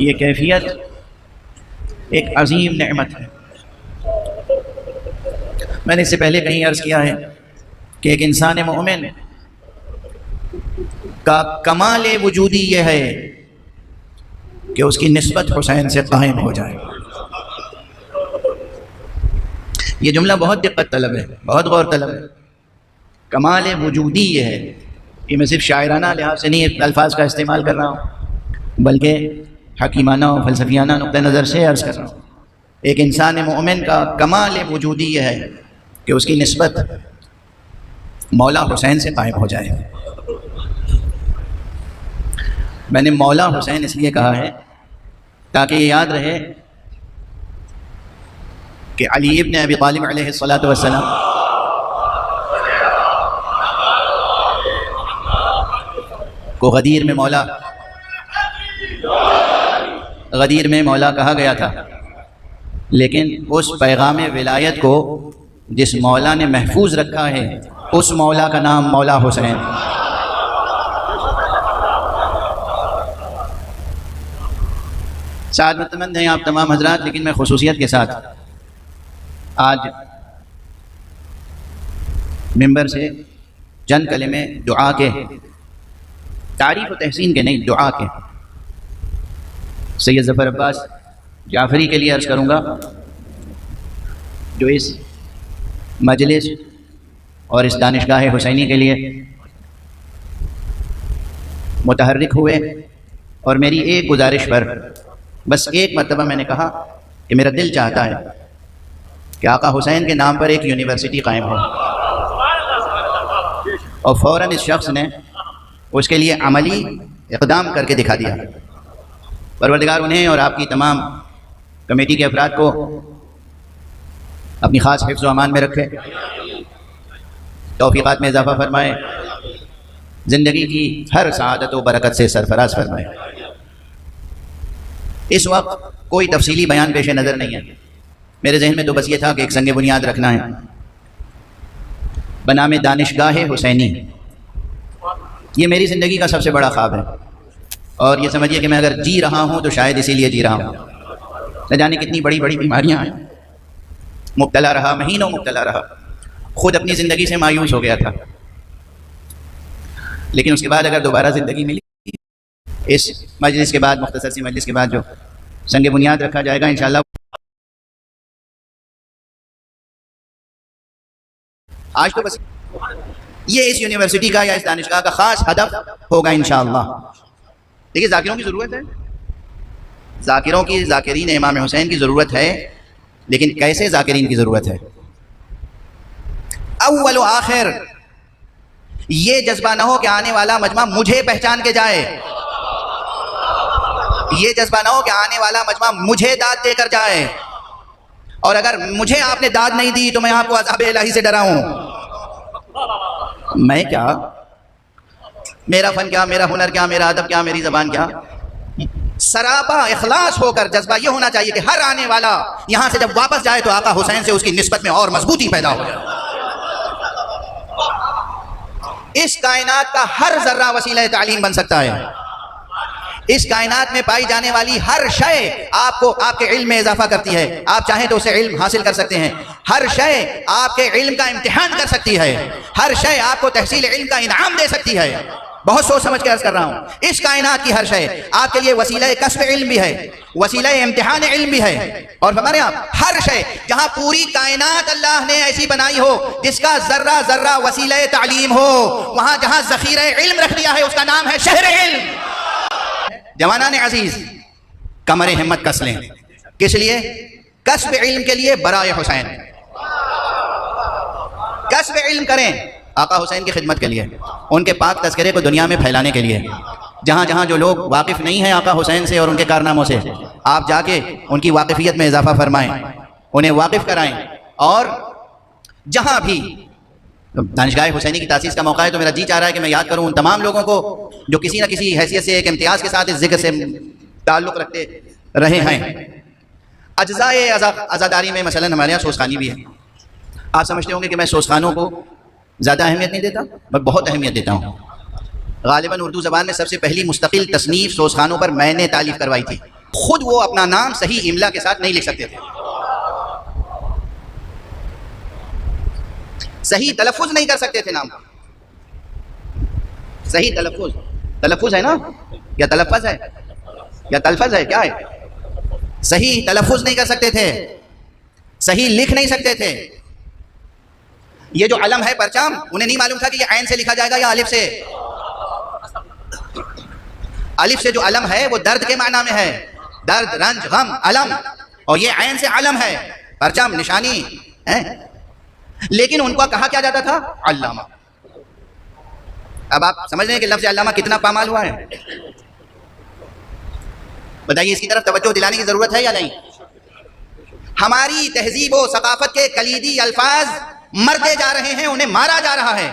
یہ کیفیت ایک عظیم نعمت ہے۔ میں نے اس سے پہلے کہیں عرض کیا ہے کہ ایک انسان مومن کا کمال وجودی یہ ہے کہ اس کی نسبت حسین سے قائم ہو جائے۔ یہ جملہ بہت دقت طلب ہے، بہت غور طلب ہے۔ کمال وجودی یہ ہے، یہ میں صرف شاعرانہ لحاظ سے نہیں الفاظ کا استعمال کر رہا ہوں، بلکہ حکیمانہ و فلسفیانہ نقطہ نظر سے عرض کر رہا ہوں۔ ایک انسان مومن کا کمال وجودی یہ ہے کہ اس کی نسبت مولا حسین سے قائم ہو جائے۔ میں نے مولا حسین اس لیے کہا ہے تاکہ یہ یاد رہے کہ علی ابن ابی طالب علیہ الصلاۃ والسلام کو غدیر میں مولا کہا گیا تھا، لیکن اس پیغام ولایت کو جس مولا نے محفوظ رکھا ہے اس مولا کا نام مولا حسین۔ سعادت مند ہیں آپ تمام حضرات، لیکن میں خصوصیت کے ساتھ آج ممبر سے چند کلمے دعا کے، تعریف و تحسین کے نہیں، دعا کے سید ظفر عباس جعفری کے لیے عرض کروں گا، جو اس مجلس اور اس دانشگاہ حسینی کے لیے متحرک ہوئے، اور میری ایک گزارش پر بس ایک مرتبہ میں نے کہا کہ میرا دل چاہتا ہے کہ آقا حسین کے نام پر ایک یونیورسٹی قائم ہو، اور فوراً اس شخص نے اس کے لیے عملی اقدام کر کے دکھا دیا۔ پروردگار انہیں اور آپ کی تمام کمیٹی کے افراد کو اپنی خاص حفظ و امان میں رکھے، توفیقات میں اضافہ فرمائے، زندگی کی ہر سعادت و برکت سے سرفراز فرمائے۔ اس وقت کوئی تفصیلی بیان پیش نظر نہیں ہے، میرے ذہن میں تو بس یہ تھا کہ ایک سنگ بنیاد رکھنا ہے بنام دانشگاہ حسینی۔ یہ میری زندگی کا سب سے بڑا خواب ہے، اور یہ سمجھیے کہ میں اگر جی رہا ہوں تو شاید اسی لیے جی رہا ہوں۔ نہ جانے کتنی بڑی بڑی بیماریاں ہیں، مبتلا رہا، مہینوں مبتلا رہا، خود اپنی زندگی سے مایوس ہو گیا تھا، لیکن اس کے بعد اگر دوبارہ زندگی ملی، اس مجلس کے بعد، مختصر سی مجلس کے بعد جو سنگ بنیاد رکھا جائے گا انشاءاللہ، آج تو بس یہ اس یونیورسٹی کا یا اس دانشگاہ کا خاص ہدف ہوگا انشاءاللہ۔ دیکھیے ذاکروں کی ضرورت ہے، ذاکروں کی، ذاکرین امام حسین کی ضرورت ہے، لیکن کیسے ذاکرین کی ضرورت ہے؟ اول و آخر یہ جذبہ نہ ہو کہ آنے والا مجمع مجھے پہچان کے جائے، یہ جذبہ نہ ہو کہ آنے والا مجمع مجھے داد دے کر جائے، اور اگر مجھے آپ نے داد نہیں دی تو میں آپ کو عذاب الہی سے ڈراؤں۔ میں کیا، میرا فن کیا، میرا ہنر کیا، میرا ادب کیا، میری زبان کیا، سراپا اخلاص ہو کر جذبہ یہ ہونا چاہیے کہ ہر آنے والا یہاں سے جب واپس جائے تو آقا حسین سے اس کی نسبت میں اور مضبوطی پیدا ہو جائے۔ اس کائنات کا ہر ذرہ وسیلہ تعلیم بن سکتا ہے، اس کائنات میں پائی جانے والی ہر شے آپ کو آپ کے علم میں اضافہ کرتی ہے، آپ چاہیں تو اسے علم حاصل کر سکتے ہیں، ہر شے آپ کے علم کا امتحان کر سکتی ہے، ہر شے آپ کو تحصیل علم کا انعام دے سکتی ہے۔ بہت سوچ سمجھ کے عرض کر رہا ہوں، اس کائنات کی ہر شے آپ کے لیے وسیلہ کسب علم بھی ہے، وسیلہ امتحان علم بھی ہے، اور ہمارے یہاں ہر شے، جہاں پوری کائنات اللہ نے ایسی بنائی ہو جس کا ذرہ ذرہ وسیلہ تعلیم ہو، وہاں جہاں ذخیرہ علم رکھ دیا ہے اس کا نام ہے شہر علم۔ جوانان عزیز، کمر ہمت کس لیں، کس لیے؟ کسب علم کے لیے، برائے حسین کسب علم کریں، آقا حسین کی خدمت کے لیے، ان کے پاک تذکرے کو دنیا میں پھیلانے کے لیے۔ جہاں جہاں جو لوگ واقف نہیں ہیں آقا حسین سے اور ان کے کارناموں سے، آپ جا کے ان کی واقفیت میں اضافہ فرمائیں، انہیں واقف کرائیں، اور جہاں بھی دانشگاہ حسینی کی تاسیس کا موقع ہے تو میرا جی چاہ رہا ہے کہ میں یاد کروں ان تمام لوگوں کو جو کسی نہ کسی حیثیت سے ایک امتیاز کے ساتھ اس ذکر سے تعلق رکھتے رہے ہیں۔ اجزاء عزاداری میں مثلا ہمارے یہاں سوزخانی بھی ہے۔ آپ سمجھتے ہوں گے کہ میں سوزخانوں کو زیادہ اہمیت نہیں دیتا، میں بہت اہمیت دیتا ہوں۔ غالباً اردو زبان میں سب سے پہلی مستقل تصنیف سوزخانوں پر میں نے تالیف کروائی تھی، خود وہ اپنا نام صحیح املا کے ساتھ نہیں لکھ سکتے تھے، صحیح تلفظ نہیں کر سکتے تھے نام کا، صحیح تلفظ ہے نا، یا تلفظ ہے یا تلفظ ہے، کیا ہے؟ صحیح تلفظ نہیں کر سکتے تھے، صحیح لکھ نہیں سکتے تھے. یہ جو علم ہے پرچام، انہیں نہیں معلوم تھا کہ یہ عین سے لکھا جائے گا یا الف سے. الف سے جو علم ہے وہ درد کے معنی میں ہے، درد، رنج، غم، علم، اور یہ عین سے علم ہے، پرچم، نشانی ہے. لیکن ان کو کہا کیا جاتا تھا؟ علامہ. اب آپ سمجھ رہے ہیں کہ لفظ علامہ کتنا پامال ہوا ہے؟ بتائیے، اس کی طرف توجہ دلانے کی ضرورت ہے یا نہیں؟ ہماری تہذیب و ثقافت کے کلیدی الفاظ مرتے جا رہے ہیں، انہیں مارا جا رہا ہے،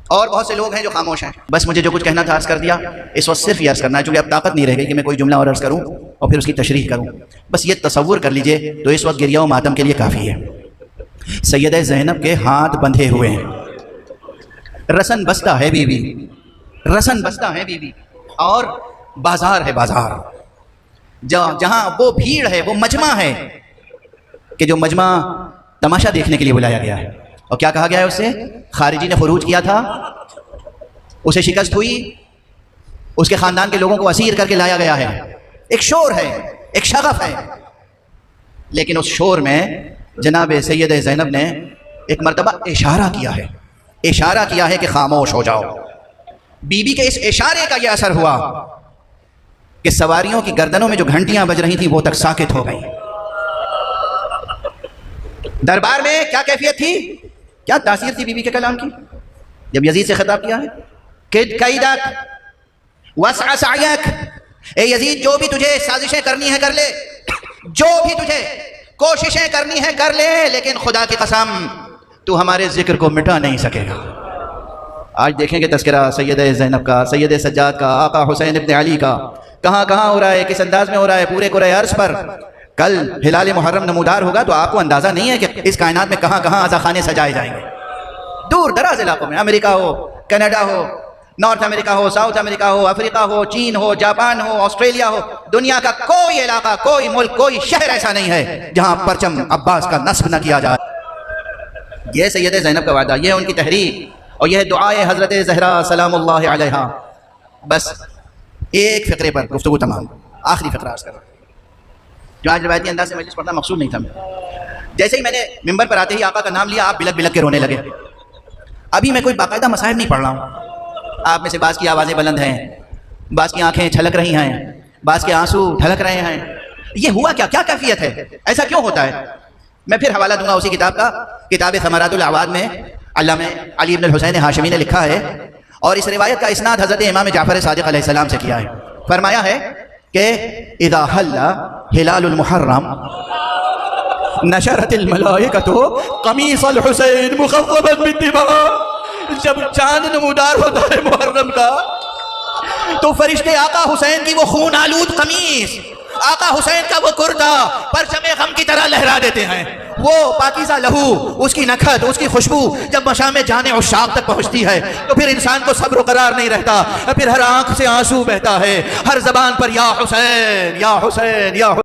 اور بہت سے لوگ ہیں جو خاموش ہیں. بس مجھے جو کچھ کہنا تھا عرض کر دیا. اس وقت صرف یہ عرض کرنا ہے، چونکہ اب طاقت نہیں رہ گئی کہ میں کوئی جملہ اور عرض کروں اور پھر اس کی تشریح کروں. بس یہ تصور کر لیجئے تو اس وقت گریہ و ماتم کے لیے کافی ہے. سیدہ زینب کے ہاتھ بندھے ہوئے ہیں، رسن بستہ ہے بیوی، رسن بستہ ہے بیوی، اور بازار ہے، بازار جہاں وہ بھیڑ ہے، وہ مجمع ہے کہ جو مجمع تماشا دیکھنے کے لیے بلایا گیا ہے. اور کیا کہا گیا ہے؟ اس سے خارجی نے خروج کیا تھا، اسے شکست ہوئی، اس کے خاندان کے لوگوں کو اسیر کر کے لایا گیا ہے. ایک شور ہے، ایک شغف ہے. لیکن اس شور میں جناب سیدہ زینب نے ایک مرتبہ اشارہ کیا ہے، اشارہ کیا ہے کہ خاموش ہو جاؤ. بی بی کے اس اشارے کا یہ اثر ہوا کہ سواریوں کی گردنوں میں جو گھنٹیاں بج رہی تھیں وہ تک ساکت ہو گئیں. دربار میں کیا کیفیت تھی، کیا تاثیر تھی بی بی کے کلام کی؟ جب یزید سے خطاب کیا ہے، کد کیدک وسع سعیک، اے یزید جو بھی تجھے سازشیں کرنی ہے کر لے، جو بھی تجھے کوششیں کرنی ہے کر لے، لیکن خدا کی قسم تو ہمارے ذکر کو مٹا نہیں سکے گا. آج دیکھیں گے تذکرہ سیدہ زینب کا، سید سجاد کا، آقا حسین ابن علی کا کہاں کہاں ہو رہا ہے، کس انداز میں ہو رہا ہے پورے کرۂ ارض پر. کل ہلال محرم نمودار ہوگا تو آپ کو اندازہ نہیں ہے کہ اس کائنات میں کہاں کہاں عزاخانے سجائے جائیں گے. دور دراز علاقوں میں، امریکہ ہو، کینیڈا ہو، نارتھ امریکہ ہو، ساؤتھ امریکہ ہو، افریقہ ہو، چین ہو، جاپان ہو، آسٹریلیا ہو، دنیا کا کوئی علاقہ، کوئی ملک، کوئی شہر ایسا نہیں ہے جہاں پرچم عباس کا نصب نہ کیا جائے. یہ سید زینب کا وعدہ، یہ ان کی تحریک، اور یہ دعائے حضرت زہرا سلام اللہ علیہا. بس ایک فقرے پر گفتگو تمام، آخری فقرہ عرض کر رہا ہوں جو آج روایتی انداز سے مجلس پڑھنا مقصود نہیں تھا. جیسے ہی میں نے ممبر پر آتے ہی آقا کا نام لیا، آپ بلک بلک کے رونے لگے. ابھی میں کوئی باقاعدہ مصائب نہیں پڑھ رہا ہوں. آپ میں سے بعض کی آوازیں بلند ہیں، بعض کی آنکھیں چھلک رہی ہیں، بعض کے آنسو ڈھلک رہے ہیں. یہ ہوا کیا کیفیت ہے، ایسا کیوں ہوتا ہے؟ میں پھر حوالہ دوں گا اسی کتاب کا، کتاب ثمرات الاعواد میں علامہ علی بن الحسین ہاشمی نے لکھا ہے، اور اس روایت کا اسناد حضرت امام جعفر صادق علیہ السلام سے کیا ہے. فرمایا ہے کہ اذا حل ہلال المحرم نشرت الملائکۃ قمیص الحسین مخضبا بالدماء. جب چاند نمودار ہوتا ہے محرم کا تو فرشتے آقا حسین کی وہ خون آلود قمیص، آقا حسین کا وہ کرتا پرچم غم کی طرح لہرا دیتے ہیں. وہ پاکیزہ لہو، اس کی نکھت، اس کی خوشبو جب مشام جان عشاق تک پہنچتی ہے تو پھر انسان کو صبر و قرار نہیں رہتا، پھر ہر آنکھ سے آنسو بہتا ہے، ہر زبان پر یا حسین یا حسین یا حسین.